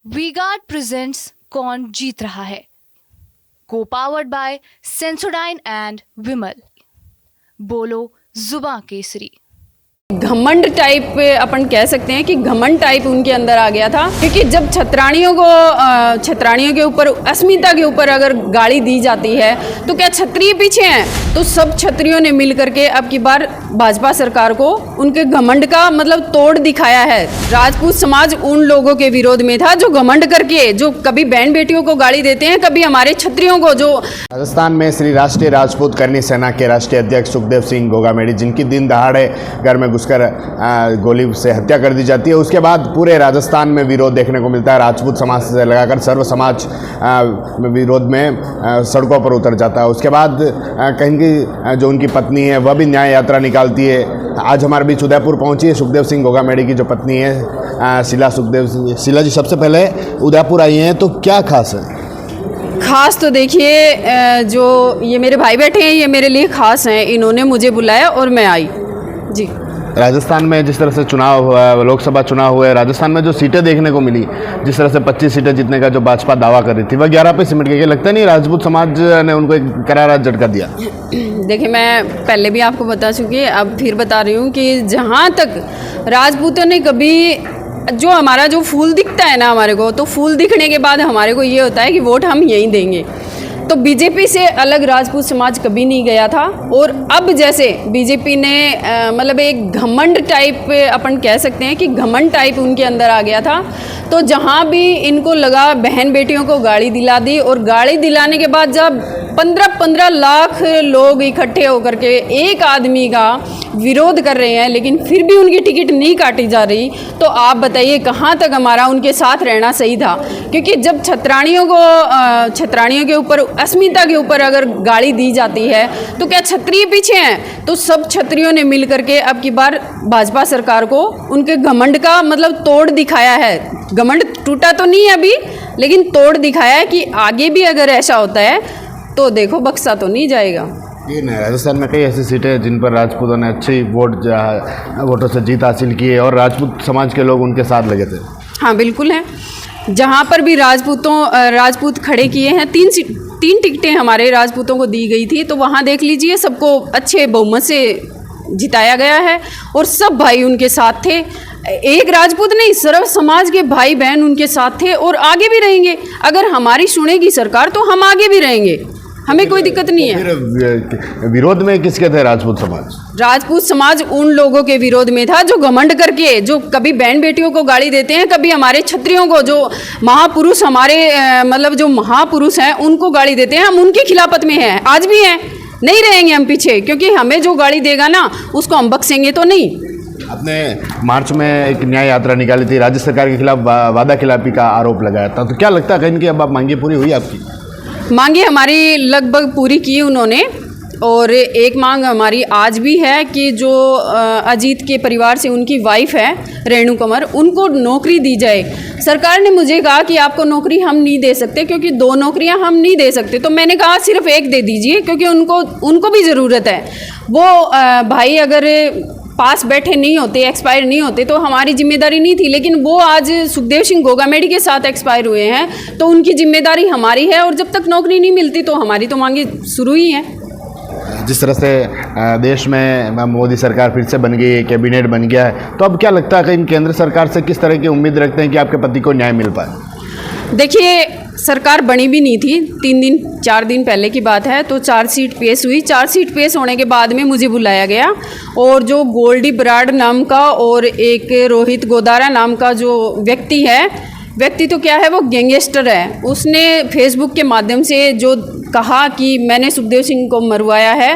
V-Guard presents कौन जीत रहा है, को पावर्ड बाय सेंसोडाइन एंड विमल। बोलो जुबां केसरी। घमंड टाइप अपन कह सकते हैं कि घमंड टाइप उनके अंदर आ गया था, क्योंकि जब छतरानियों के ऊपर, अस्मिता के ऊपर अगर गाड़ी दी जाती है तो क्या क्षत्रिय पीछे हैं? तो सब क्षत्रियों ने मिल करके अब की बार भाजपा सरकार को उनके घमंड का मतलब तोड़ दिखाया है। राजपूत समाज उन लोगों के विरोध में था जो घमंड करके, जो कभी बहन बेटियों को गाड़ी देते हैं, कभी हमारे क्षत्रियों को। जो राजस्थान में श्री राष्ट्रीय राजपूत करनी सेना के राष्ट्रीय अध्यक्ष सुखदेव सिंह गोगामेडी, जिनकी दिन दहाड़े घर में घुसकर गोली से हत्या कर दी जाती है, उसके बाद पूरे राजस्थान में विरोध देखने को मिलता है। राजपूत समाज से लगाकर सर्व समाज विरोध में सड़कों पर उतर जाता है। उसके बाद कहीं की जो उनकी पत्नी है वह भी न्याय यात्रा निकालती है। आज हमारे बीच उदयपुर पहुंची है सुखदेव सिंह गोगामेडी की जो पत्नी है शीला सुखदेव सिंह। शीला जी, सबसे पहले उदयपुर आई हैं तो क्या खास है? खास तो देखिए, जो ये मेरे भाई बैठे हैं ये मेरे लिए खास हैं। इन्होंने मुझे बुलाया और मैं आई जी। राजस्थान में जिस तरह से चुनाव हुआ है, लोकसभा चुनाव हुए, राजस्थान में जो सीटें देखने को मिली, जिस तरह से 25 सीटें जीतने का जो भाजपा दावा कर रही थी, वह 11 पे सिमट गई। लगता नहीं राजपूत समाज ने उनको एक करारा झटका दिया? देखिए, मैं पहले भी आपको बता चुकी है, अब फिर बता रही हूँ कि जहाँ तक राजपूतों ने कभी, जो हमारा जो फूल दिखता है ना हमारे को, तो फूल दिखने के बाद हमारे को ये होता है कि वोट हम यहीं देंगे। तो बीजेपी से अलग राजपूत समाज कभी नहीं गया था। और अब जैसे बीजेपी ने मतलब एक घमंड टाइप, अपन कह सकते हैं कि घमंड टाइप उनके अंदर आ गया था। तो जहाँ भी इनको लगा बहन बेटियों को गाड़ी दिला दी, और गाड़ी दिलाने के बाद जब 15-15 लाख लोग इकट्ठे होकर के एक आदमी का विरोध कर रहे हैं, लेकिन फिर भी उनकी टिकट नहीं काटी जा रही, तो आप बताइए कहाँ तक हमारा उनके साथ रहना सही था? क्योंकि जब छतरानियों के ऊपर, अस्मिता के ऊपर अगर गाड़ी दी जाती है तो क्या क्षत्रिय पीछे हैं? तो सब क्षत्रियों ने मिल करके अब की बार भाजपा सरकार को उनके घमंड का मतलब तोड़ दिखाया है। घमंड टूटा तो नहीं अभी, लेकिन तोड़ दिखाया है कि आगे भी अगर ऐसा होता है तो देखो बक्सा तो नहीं जाएगा। ये नहीं, राजस्थान में कई ऐसी सीटें हैं जिन पर राजपूतों ने अच्छी वोटों से जीत हासिल की है और राजपूत समाज के लोग उनके साथ लगे थे। हाँ बिल्कुल है, जहाँ पर भी राजपूत खड़े किए हैं, 3 टिकटें हमारे राजपूतों को दी गई थी, तो वहाँ देख लीजिए सबको अच्छे बहुमत से जिताया गया है और सब भाई उनके साथ थे। एक राजपूत नहीं, सर्व समाज के भाई बहन उनके साथ थे और आगे भी रहेंगे। अगर हमारी सुनेगी सरकार तो हम आगे भी रहेंगे, हमें कोई दिक्कत नहीं है। फिर विरोध में किसके थे राजपूत समाज? राजपूत समाज उन लोगों के विरोध में था जो घमंड करके, जो कभी बहन बेटियों को गाड़ी देते हैं, कभी हमारे क्षत्रियों को, जो महापुरुष हमारे मतलब जो महापुरुष हैं उनको गाड़ी देते हैं। हम उनके खिलाफत में हैं, आज भी हैं, नहीं रहेंगे हम पीछे, क्योंकि हमें जो गाड़ी देगा ना उसको हम बख्शेंगे तो नहीं। आपने मार्च में एक न्याय यात्रा निकाली थी, राज्य सरकार के खिलाफ वादा खिलाफी का आरोप लगाया था, तो क्या लगता है कहीं कि अब आप मांगे पूरी हुई आपकी? मांगे हमारी लगभग पूरी की उन्होंने, और एक मांग हमारी आज भी है कि जो अजीत के परिवार से उनकी वाइफ है रेणु कंवर, उनको नौकरी दी जाए। सरकार ने मुझे कहा कि आपको नौकरी हम नहीं दे सकते, क्योंकि 2 नौकरियां हम नहीं दे सकते। तो मैंने कहा सिर्फ 1 दे दीजिए, क्योंकि उनको भी ज़रूरत है। वो भाई अगर पास बैठे नहीं होते, एक्सपायर नहीं होते, तो हमारी जिम्मेदारी नहीं थी, लेकिन वो आज सुखदेव सिंह गोगामेडी के साथ एक्सपायर हुए हैं, तो उनकी जिम्मेदारी हमारी है। और जब तक नौकरी नहीं मिलती तो हमारी तो मांगे शुरू ही हैं। जिस तरह से देश में मोदी सरकार फिर से बन गई है, कैबिनेट बन गया है, तो अब क्या लगता है कि केंद्र सरकार से किस तरह की उम्मीद रखते हैं कि आपके पति को न्याय मिल पाए? देखिए, सरकार बनी भी नहीं थी, 4 दिन पहले की बात है, तो चार्जशीट पेश हुई। चार्जशीट पेश होने के बाद में मुझे बुलाया गया, और जो गोल्डी बराड़ नाम का और एक रोहित गोदारा नाम का जो व्यक्ति तो क्या है, वो गैंगस्टर है। उसने फेसबुक के माध्यम से जो कहा कि मैंने सुखदेव सिंह को मरवाया है,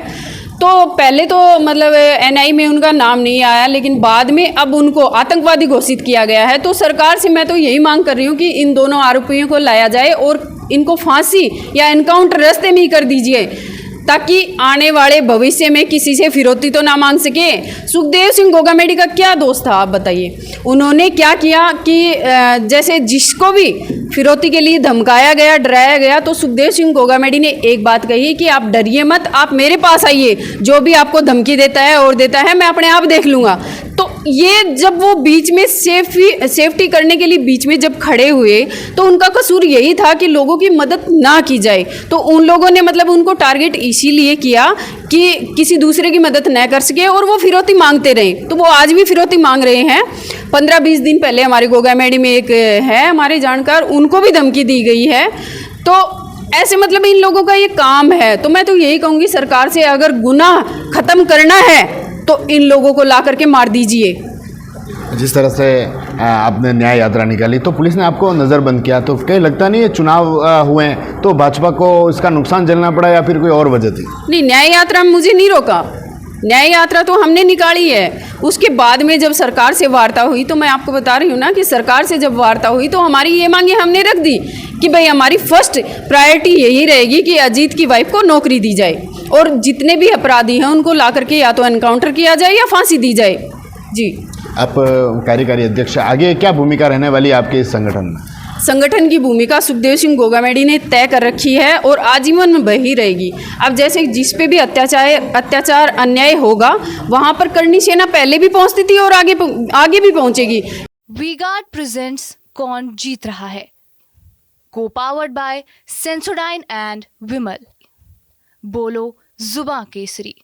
तो पहले तो मतलब एनआई में उनका नाम नहीं आया, लेकिन बाद में अब उनको आतंकवादी घोषित किया गया है। तो सरकार से मैं तो यही मांग कर रही हूँ कि इन दोनों आरोपियों को लाया जाए और इनको फांसी या एनकाउंटर रास्ते में ही कर दीजिए, ताकि आने वाले भविष्य में किसी से फिरौती तो ना मांग सके। सुखदेव सिंह गोगामेडी का क्या दोष था, आप बताइए? उन्होंने क्या किया कि जैसे जिसको भी फिरौती के लिए धमकाया गया, डराया गया, तो सुखदेव सिंह गोगामेडी ने एक बात कही कि आप डरिए मत, आप मेरे पास आइए, जो भी आपको धमकी देता है और देता है मैं अपने आप देख लूँगा। तो ये जब वो बीच में सेफ्टी करने के लिए बीच में जब खड़े हुए तो उनका कसूर यही था कि लोगों की मदद ना की जाए। तो उन लोगों ने मतलब उनको टारगेट इसीलिए किया कि किसी दूसरे की मदद न कर सके और वो फिरौती मांगते रहे। तो वो आज भी फिरौती मांग रहे हैं। 15-20 दिन पहले हमारे गोगामेडी में एक है हमारे जानकार, उनको भी धमकी दी गई है। तो ऐसे मतलब इन लोगों का ये काम है। तो मैं तो यही कहूँगी सरकार से, अगर गुनाह खत्म करना है तो इन लोगों को ला करके मार दीजिए। जिस तरह से आपने न्याय यात्रा निकाली तो पुलिस ने आपको नज़रबंद किया, तो कहीं लगता नहीं है चुनाव हुए हैं तो भाजपा को इसका नुकसान झेलना पड़ा या फिर कोई और वजह थी? नहीं, न्याय यात्रा में मुझे नहीं रोका। न्याय यात्रा तो हमने निकाली है। उसके बाद में जब सरकार से वार्ता हुई तो मैं आपको बता रही हूँ ना कि सरकार से जब वार्ता हुई तो हमारी ये मांगे हमने रख दी कि भाई हमारी फर्स्ट प्रायोरिटी यही रहेगी कि अजीत की वाइफ को नौकरी दी जाए और जितने भी अपराधी हैं उनको ला करके या तो एनकाउंटर किया जाए या फांसी दी जाए। जी। आप कार्यकारी अध्यक्ष, आगे क्या भूमिका रहने वाली है आपके इस संगठन में? संगठन की भूमिका सुखदेव सिंह गोगामेडी ने तय कर रखी है और आजीवन में वही रहेगी। अब जैसे जिस पे भी अत्याचार अन्याय होगा वहां पर करनी सेना पहले भी पहुंचती थी और आगे भी पहुंचेगी। वी-गार्ड प्रेजेंट्स कौन जीत रहा है, को पावर्ड बाय सेंसोडाइन एंड विमल। बोलो जुबां केसरी।